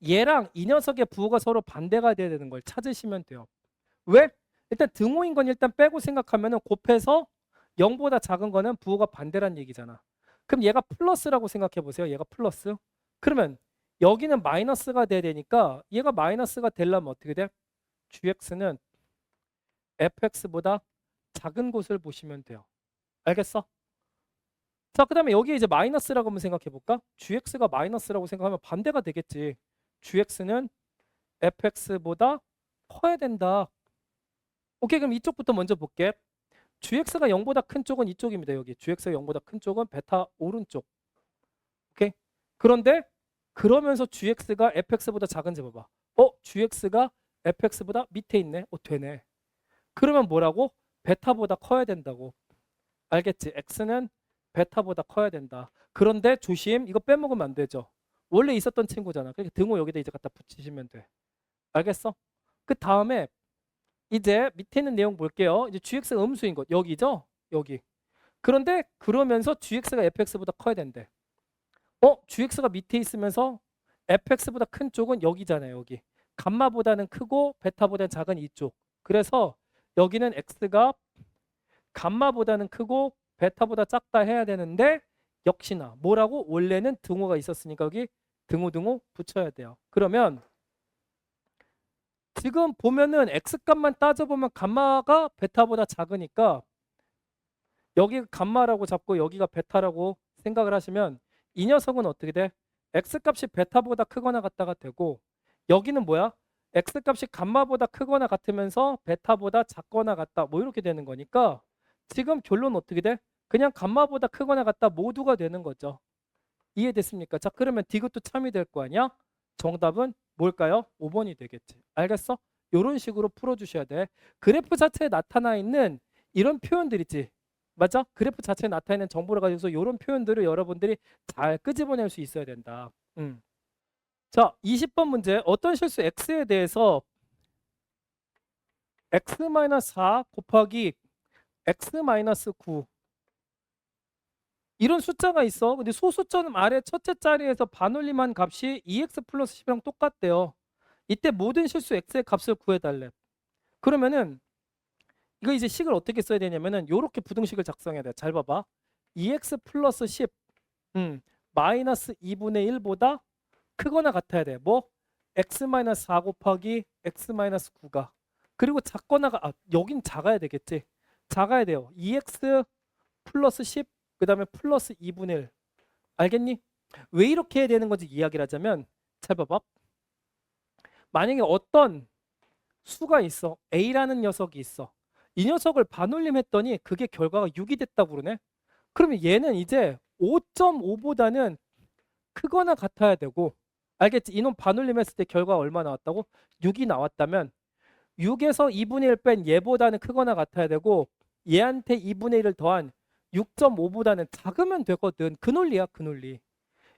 얘랑 이 녀석의 부호가 서로 반대가 돼야 되는 걸 찾으시면 돼요. 왜? 일단 등호인 건 일단 빼고 생각하면은 곱해서 0보다 작은 거는 부호가 반대란 얘기잖아. 그럼 얘가 플러스라고 생각해 보세요. 얘가 플러스. 그러면 여기는 마이너스가 돼야 되니까 얘가 마이너스가 되려면 어떻게 돼? gx는 fx보다 작은 곳을 보시면 돼요. 알겠어? 자, 그 다음에 여기 이제 마이너스라고 한번 생각해 볼까? gx가 마이너스라고 생각하면 반대가 되겠지. gx는 fx보다 커야 된다. 오케이, 그럼 이쪽부터 먼저 볼게. gx가 0보다 큰 쪽은 이쪽입니다. 여기 gx가 0보다 큰 쪽은 베타 오른쪽. 오케이. 그런데 그러면서 gx가 fx보다 작은지 봐봐. gx가 fx보다 밑에 있네. 되네. 그러면 뭐라고? 베타보다 커야 된다고. 알겠지? x는 베타보다 커야 된다. 그런데 조심, 이거 빼먹으면 안 되죠. 원래 있었던 친구잖아. 그러니까 등호 여기다 이제 갖다 붙이시면 돼. 알겠어? 그 다음에 이제 밑에 있는 내용 볼게요. 이제 gx가 음수인 것 여기죠? 여기. 그런데 그러면서 gx가 fx보다 커야 된대. gx가 밑에 있으면서 fx보다 큰 쪽은 여기잖아요. 여기. 감마보다는 크고 베타보다는 작은 이쪽. 그래서 여기는 x가 감마보다는 크고 베타보다 작다 해야 되는데 역시나 뭐라고? 원래는 등호가 있었으니까 여기 등호 붙여야 돼요. 그러면 지금 보면은 x값만 따져보면 감마가 베타보다 작으니까 여기 감마라고 잡고 여기가 베타라고 생각을 하시면 이 녀석은 어떻게 돼? x값이 베타보다 크거나 같다가 되고 여기는 뭐야? x값이 감마보다 크거나 같으면서 베타보다 작거나 같다 뭐 이렇게 되는 거니까 지금 결론 어떻게 돼? 그냥 감마보다 크거나 같다 모두가 되는 거죠. 이해됐습니까? 자, 그러면 디귿도 참이 될 거 아니야? 정답은 뭘까요? 5번이 되겠지. 알겠어? 이런 식으로 풀어주셔야 돼. 그래프 자체에 나타나 있는 이런 표현들 있지. 맞아? 그래프 자체에 나타나 있는 정보를 가지고서 이런 표현들을 여러분들이 잘 끄집어낼 수 있어야 된다. 자, 20번 문제. 어떤 실수 x에 대해서 x-4 곱하기 x-9 이런 숫자가 있어. 근데 소수점 아래 첫째 자리에서 반올림한 값이 2x 플러스 10이랑 똑같대요. 이때 모든 실수 x의 값을 구해달래. 그러면은 이거 이제 식을 어떻게 써야 되냐면은 요렇게 부등식을 작성해야 돼. 잘 봐봐. 2x 플러스 10 마이너스 2분의 1보다 크거나 같아야 돼. 뭐? x-4 곱하기 x-9가 그리고 작거나가 여긴 작아야 되겠지. 작아야 돼요. 2x 플러스 10 그 다음에 플러스 2분의 1 알겠니? 왜 이렇게 해야 되는 건지 이야기를 하자면 잘 봐봐. 만약에 어떤 수가 있어. A라는 녀석이 있어. 이 녀석을 반올림했더니 그게 결과가 6이 됐다고 그러네. 그러면 얘는 이제 5.5보다는 크거나 같아야 되고 알겠지? 이놈 반올림했을 때 결과가 얼마 나왔다고? 6이 나왔다면 6에서 2분의 1 뺀 얘보다는 크거나 같아야 되고 얘한테 2분의 1을 더한 6.5보다는 작으면 되거든. 그 논리야, 그 논리.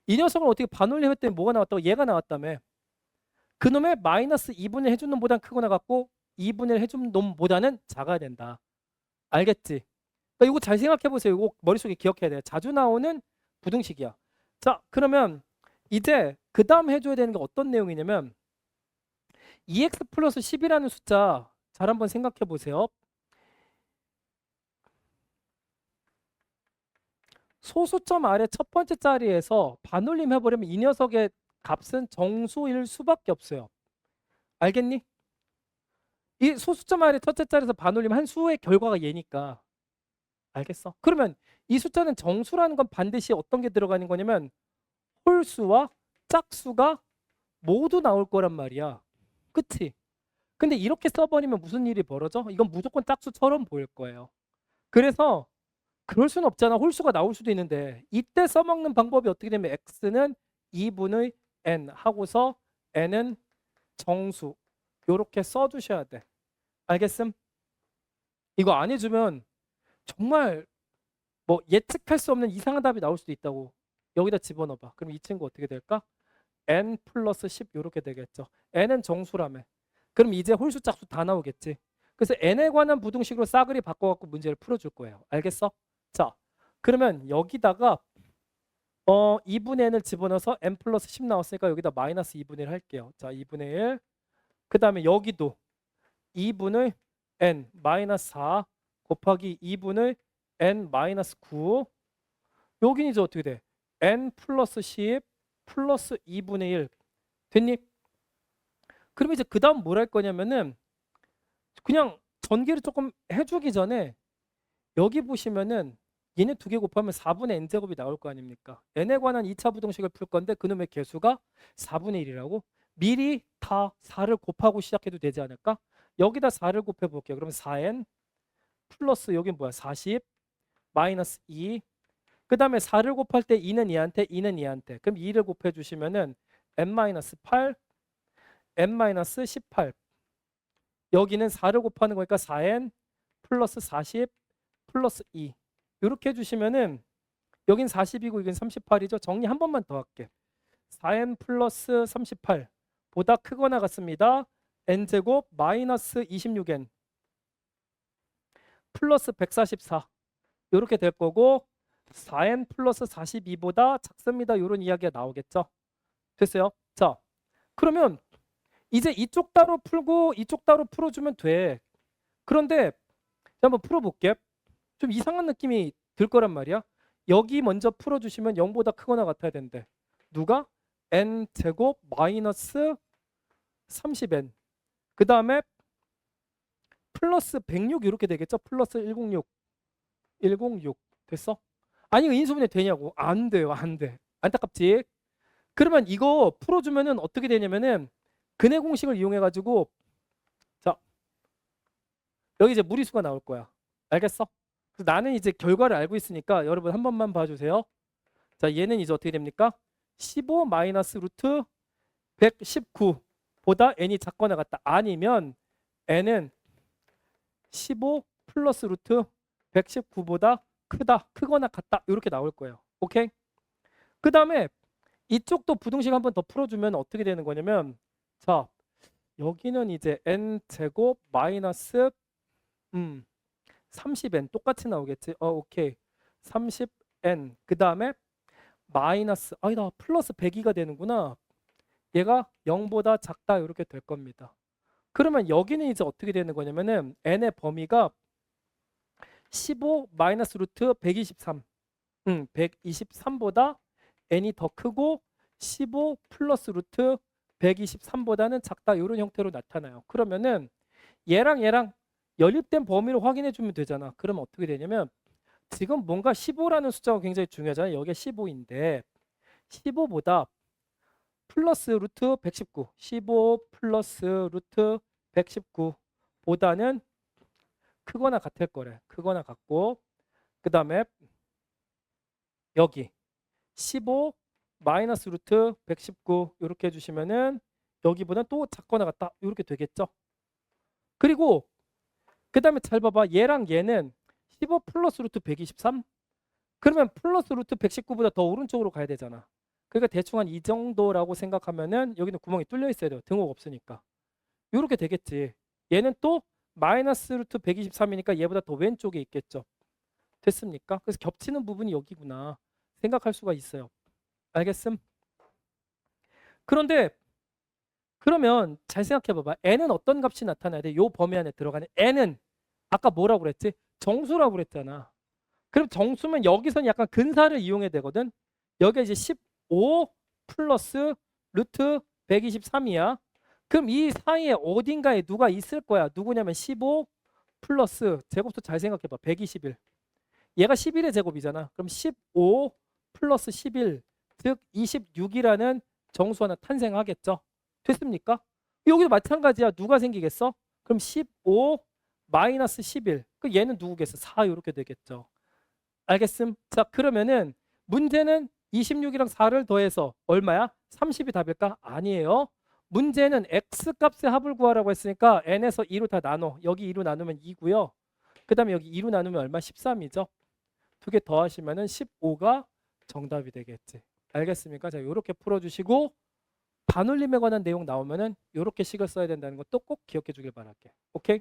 이 녀석을 어떻게 반올림했더니 뭐가 나왔다고? 얘가 나왔다며. 그놈의 마이너스 2분의 1 해준 놈보다는 크거나 같고 2분의 1 해준 놈보다는 작아야 된다. 알겠지? 그러니까 이거 잘 생각해 보세요. 이거 머릿속에 기억해야 돼. 자주 나오는 부등식이야. 자, 그러면 이제 그 다음 해줘야 되는 게 어떤 내용이냐면 2x 플러스 10이라는 숫자 잘 한번 생각해 보세요. 소수점 아래 첫 번째 자리에서 반올림 해버리면 이 녀석의 값은 정수일 수밖에 없어요. 알겠니? 이 소수점 아래 첫째 자리에서 반올림 한 수의 결과가 얘니까. 알겠어? 그러면 이 숫자는 정수라는 건 반드시 어떤 게 들어가는 거냐면 홀수와 짝수가 모두 나올 거란 말이야. 그치? 근데 이렇게 써버리면 무슨 일이 벌어져? 이건 무조건 짝수처럼 보일 거예요. 그래서 그럴 수는 없잖아. 홀수가 나올 수도 있는데 이때 써먹는 방법이 어떻게 되면 x는 2분의 n 하고서 n은 정수 요렇게 써주셔야 돼. 알겠음? 이거 안 해주면 정말 뭐 예측할 수 없는 이상한 답이 나올 수도 있다고. 여기다 집어넣어봐. 그럼 이 친구 어떻게 될까? n 플러스 10 요렇게 되겠죠. n은 정수라며. 그럼 이제 홀수 짝수 다 나오겠지. 그래서 n에 관한 부등식으로 싸그리 바꿔갖고 문제를 풀어줄 거예요. 알겠어? 자, 그러면 여기다가 2분의 n을 집어넣어서 n 플러스 10 나왔으니까 여기다 마이너스 2분의 1 할게요. 자, 2분의 1. 그 다음에 여기도 2분의 n 마이너스 4 곱하기 2분의 n 마이너스 9. 여기는 이제 어떻게 돼? n 플러스 10 플러스 2분의 1. 됐니? 그럼 이제 그 다음 뭘 할 거냐면은 그냥 전개를 조금 해주기 전에 여기 보시면은 얘네 두 개 곱하면 4분의 n제곱이 나올 거 아닙니까? n에 관한 2차 부등식을 풀 건데 그놈의 개수가 4분의 1이라고? 미리 다 4를 곱하고 시작해도 되지 않을까? 여기다 4를 곱해 볼게요. 그러면 4n 플러스 여긴 뭐야? 40 마이너스 2. 그 다음에 4를 곱할 때 2는 얘한테 2는 얘한테. 그럼 2를 곱해 주시면은 n-8 n-18. 여기는 4를 곱하는 거니까 4n 플러스 40 플러스 2. 이렇게 해주시면은 여긴 40이고 이건 38이죠. 정리 한 번만 더 할게. 4n 플러스 38 보다 크거나 같습니다. n제곱 마이너스 26n 플러스 144 이렇게 될 거고 4n 플러스 42보다 작습니다. 이런 이야기가 나오겠죠. 됐어요? 자, 그러면 이제 이쪽 따로 풀고 이쪽 따로 풀어주면 돼. 그런데 한번 풀어볼게. 좀 이상한 느낌이 들 거란 말이야. 여기 먼저 풀어주시면 0보다 크거나 같아야 되는데 누가? n제곱 마이너스 30n 그 다음에 플러스 106 이렇게 되겠죠. 플러스 106 됐어? 아니 이거 인수분해 되냐고. 안 돼요. 안 돼. 안타깝지. 그러면 이거 풀어주면은 어떻게 되냐면은 근해 공식을 이용해 가지고 자 여기 이제 무리수가 나올 거야. 알겠어? 그래서 나는 이제 결과를 알고 있으니까 여러분 한 번만 봐주세요. 자, 얘는 이제 어떻게 됩니까? 15 마이너스 루트 119보다 n이 작거나 같다. 아니면 n은 15 플러스 루트 119보다 크거나 같다. 이렇게 나올 거예요. 오케이? 그 다음에 이쪽도 부등식 한번 더 풀어주면 어떻게 되는 거냐면 자, 여기는 이제 n제곱 마이너스 30n 똑같이 나오겠지. 오케이. 30n 그 다음에 마이너스 아니다 플러스 102가 되는구나. 얘가 0보다 작다 이렇게 될 겁니다. 그러면 여기는 이제 어떻게 되는 거냐면은 n의 범위가 15 마이너스 루트 123 123보다 n이 더 크고 15 플러스 루트 123보다는 작다 이런 형태로 나타나요. 그러면은 얘랑 연립된 범위를 확인해 주면 되잖아. 그러면 어떻게 되냐면 지금 뭔가 15라는 숫자가 굉장히 중요하잖아요. 여기가 15인데 15보다 플러스 루트 119 15 플러스 루트 119보다는 크거나 같을 거래. 크거나 같고 그 다음에 여기 15 마이너스 루트 119 이렇게 해주시면은 여기보다 또 작거나 같다 이렇게 되겠죠. 그리고 그 다음에 잘 봐봐. 얘랑 얘는 15 플러스 루트 123 그러면 플러스 루트 119보다 더 오른쪽으로 가야 되잖아. 그러니까 대충 한 이 정도라고 생각하면은 여기는 구멍이 뚫려 있어야 돼요. 등호가 없으니까. 이렇게 되겠지. 얘는 또 마이너스 루트 123이니까 얘보다 더 왼쪽에 있겠죠. 됐습니까? 그래서 겹치는 부분이 여기구나 생각할 수가 있어요. 알겠음? 그런데 그러면 잘 생각해 봐봐. n은 어떤 값이 나타나야 돼? 요 범위 안에 들어가는 n은 아까 뭐라고 그랬지? 정수라고 그랬잖아. 그럼 정수면 여기서는 약간 근사를 이용해야 되거든. 여기가 이제 15 플러스 루트 123이야. 그럼 이 사이에 어딘가에 누가 있을 거야. 누구냐면 15 플러스 제곱수 잘 생각해 봐. 121. 얘가 11의 제곱이잖아. 그럼 15 플러스 11 즉 26이라는 정수 하나 탄생하겠죠. 됐습니까? 여기도 마찬가지야. 누가 생기겠어? 그럼 15 마이너스 11. 그 얘는 누구겠어? 4 이렇게 되겠죠. 알겠음? 자, 그러면은 문제는 26이랑 4를 더해서 얼마야? 30이 답일까? 아니에요. 문제는 x 값의 합을 구하라고 했으니까 n에서 2로 다 나눠. 여기 2로 나누면 2고요. 그 다음에 여기 2로 나누면 얼마? 13이죠. 두 개 더하시면은 15가 정답이 되겠지. 알겠습니까? 자, 이렇게 풀어주시고 반올림에 관한 내용 나오면은 이렇게 식을 써야 된다는 것도 꼭 기억해 주길 바랄게. 오케이?